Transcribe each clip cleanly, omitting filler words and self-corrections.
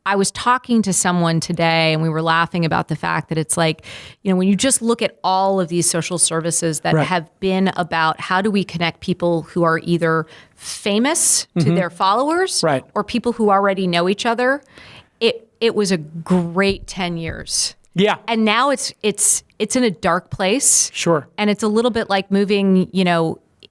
I was talking to someone today and we were laughing about the fact that it's like, when you just look at all of these social services that have been about how do we connect people who are either famous to their followers or people who already know each other, it was a great 10 years. Yeah. And now it's in a dark place. Sure. And it's a little bit like moving,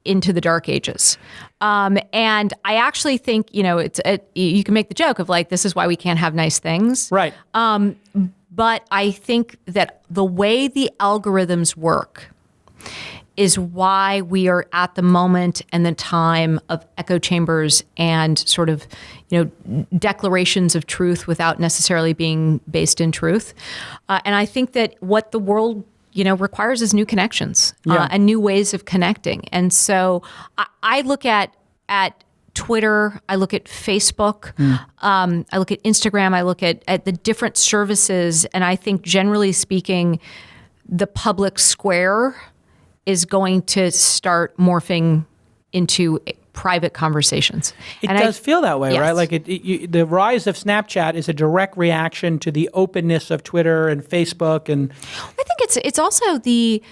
into the dark ages. And I actually think, you can make the joke of like, this is why we can't have nice things. Right. But I think that the way the algorithms work is why we are at the moment and the time of echo chambers and sort of, declarations of truth without necessarily being based in truth. And I think that what the world requires is new connections and new ways of connecting. And so I look at Twitter, I look at Facebook, I look at Instagram, I look at the different services, and I think generally speaking, the public square is going to start morphing into private conversations. It does feel that way, right? Like the rise of Snapchat is a direct reaction to the openness of Twitter and Facebook, and I think it's also the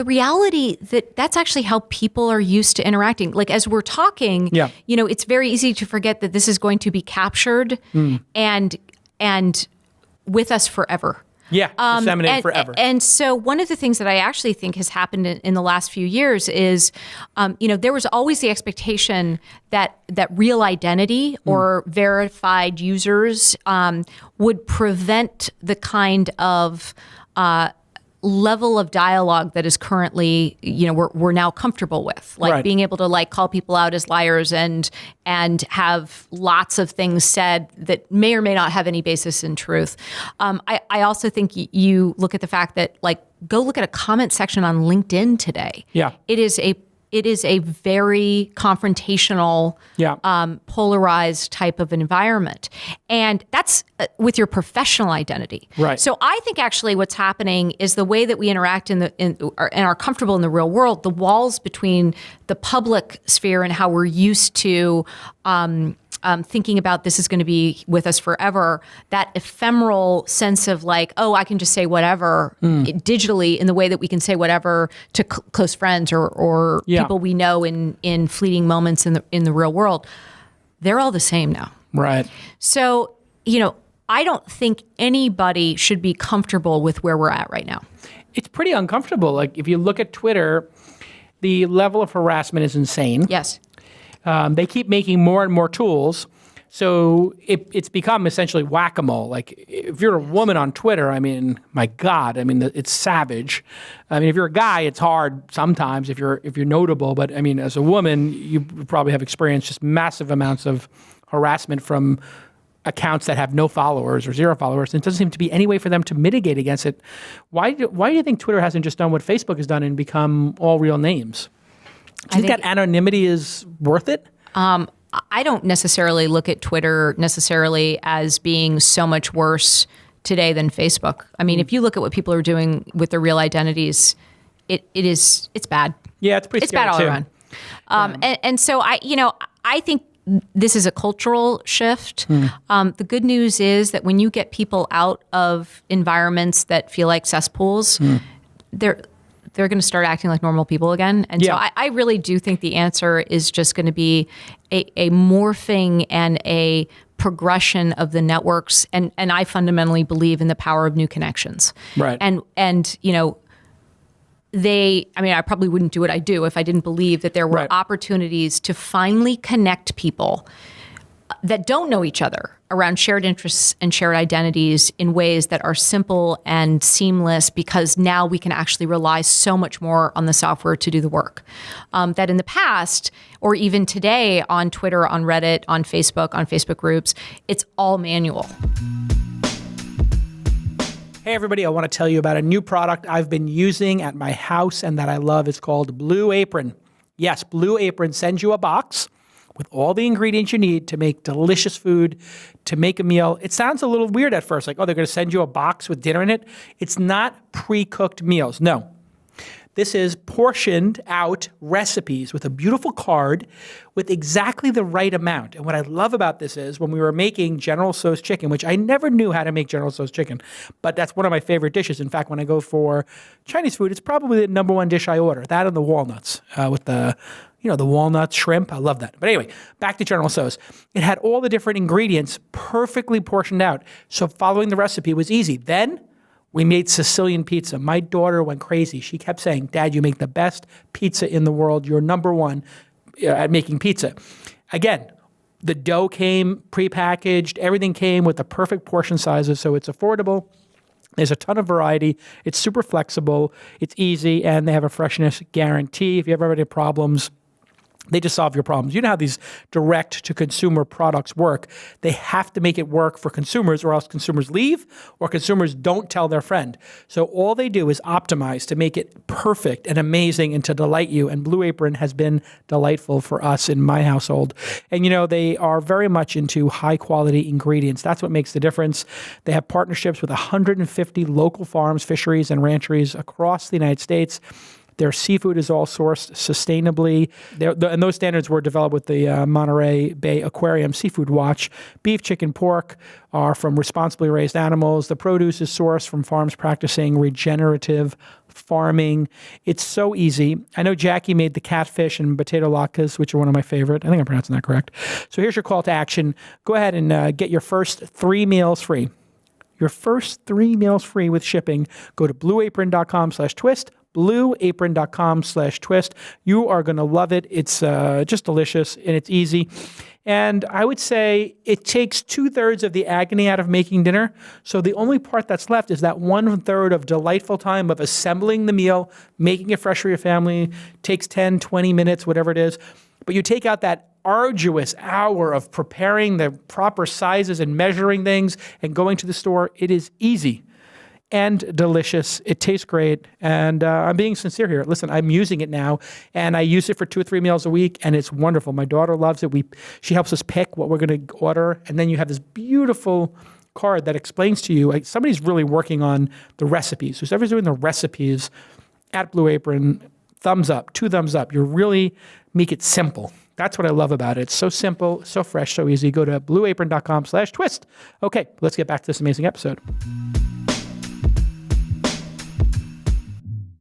reality that that's actually how people are used to interacting. Like as we're talking, it's very easy to forget that this is going to be captured and with us forever. Yeah, disseminated forever. And so one of the things that I actually think has happened in the last few years is, there was always the expectation that real identity or verified users would prevent the kind of level of dialogue that is currently, we're now comfortable with, like being able to like call people out as liars and have lots of things said that may or may not have any basis in truth. I also think you look at the fact that like, go look at a comment section on LinkedIn today. Yeah. It is a very confrontational, polarized type of environment. And that's with your professional identity. Right. So I think actually what's happening is the way that we interact and are comfortable in the real world, the walls between the public sphere and how we're used to thinking about this is going to be with us forever, that ephemeral sense of like, oh, I can just say whatever digitally in the way that we can say whatever to close friends or people we know in fleeting moments in the real world. They're all the same now. Right. So, I don't think anybody should be comfortable with where we're at right now. It's pretty uncomfortable. Like if you look at Twitter, the level of harassment is insane. Yes. They keep making more and more tools. So it's become essentially whack-a-mole. Like if you're a woman on Twitter, I mean, my God, I mean, it's savage. I mean, if you're a guy, it's hard sometimes if you're notable. But I mean, as a woman, you probably have experienced just massive amounts of harassment from accounts that have no followers or zero followers. And it doesn't seem to be any way for them to mitigate against it. Why do you think Twitter hasn't just done what Facebook has done and become all real names? Do you think that anonymity is worth it? I don't necessarily look at Twitter necessarily as being so much worse today than Facebook. I mean, if you look at what people are doing with their real identities, it's bad. Yeah, it's pretty scary bad all around. And so I think this is a cultural shift. The good news is that when you get people out of environments that feel like cesspools, they're going to start acting like normal people again. And so I really do think the answer is just going to be a morphing and a progression of the networks. And I fundamentally believe in the power of new connections. Right. And I probably wouldn't do what I do if I didn't believe that there were opportunities to finally connect people that don't know each other around shared interests and shared identities in ways that are simple and seamless, because now we can actually rely so much more on the software to do the work. That in the past, or even today on Twitter, on Reddit, on Facebook groups, it's all manual. Hey everybody, I want to tell you about a new product I've been using at my house and that I love. It's called Blue Apron. Yes, Blue Apron sends you a box with all the ingredients you need to make delicious food, to make a meal. It sounds a little weird at first, like, oh, they're going to send you a box with dinner in it. It's not pre-cooked meals. No. This is portioned out recipes with a beautiful card with exactly the right amount. And what I love about this is when we were making General Tso's chicken, which I never knew how to make General Tso's chicken, but that's one of my favorite dishes. In fact, when I go for Chinese food, it's probably the number one dish I order. That and the walnuts with the walnut shrimp. I love that. But anyway, back to General Tso's. It had all the different ingredients perfectly portioned out. So following the recipe was easy. Then we made Sicilian pizza. My daughter went crazy. She kept saying, Dad, you make the best pizza in the world. You're number one at making pizza. Again, the dough came prepackaged. Everything came with the perfect portion sizes, so it's affordable. There's a ton of variety. It's super flexible. It's easy, and they have a freshness guarantee. If you ever have any problems, they just solve your problems. You know how these direct-to-consumer products work. They have to make it work for consumers, or else consumers leave, or consumers don't tell their friend. So all they do is optimize to make it perfect and amazing and to delight you. And Blue Apron has been delightful for us in my household. And they are very much into high-quality ingredients. That's what makes the difference. They have partnerships with 150 local farms, fisheries, and rancheries across the United States. Their seafood is all sourced sustainably, and those standards were developed with the Monterey Bay Aquarium Seafood Watch. Beef, chicken, pork are from responsibly raised animals. The produce is sourced from farms practicing regenerative farming. It's so easy. I know Jackie made the catfish and potato latkes, which are one of my favorite. I think I'm pronouncing that correct. So here's your call to action. Go ahead and get your first 3 meals free. Your first 3 meals free with shipping. Go to blueapron.com/twist. blueapron.com/twist. You are going to love it. It's just delicious and it's easy. And I would say it takes 2/3 of the agony out of making dinner. So the only part that's left is that 1/3 of delightful time of assembling the meal, making it fresh for your family. Takes 10, 20 minutes, whatever it is. But you take out that arduous hour of preparing the proper sizes and measuring things and going to the store. It is easy and delicious. It tastes great. And I'm being sincere here. Listen, I'm using it now, and I use it for 2 or 3 meals a week, and it's wonderful. My daughter loves it. She helps us pick what we're going to order, and then you have this beautiful card that explains to you, somebody's really working on the recipes. Whoever's doing the recipes at Blue Apron, thumbs up, 2 thumbs up. You really make it simple. That's what I love about it. It's so simple, so fresh, so easy. Go to blueapron.com/twist. Okay, let's get back to this amazing episode.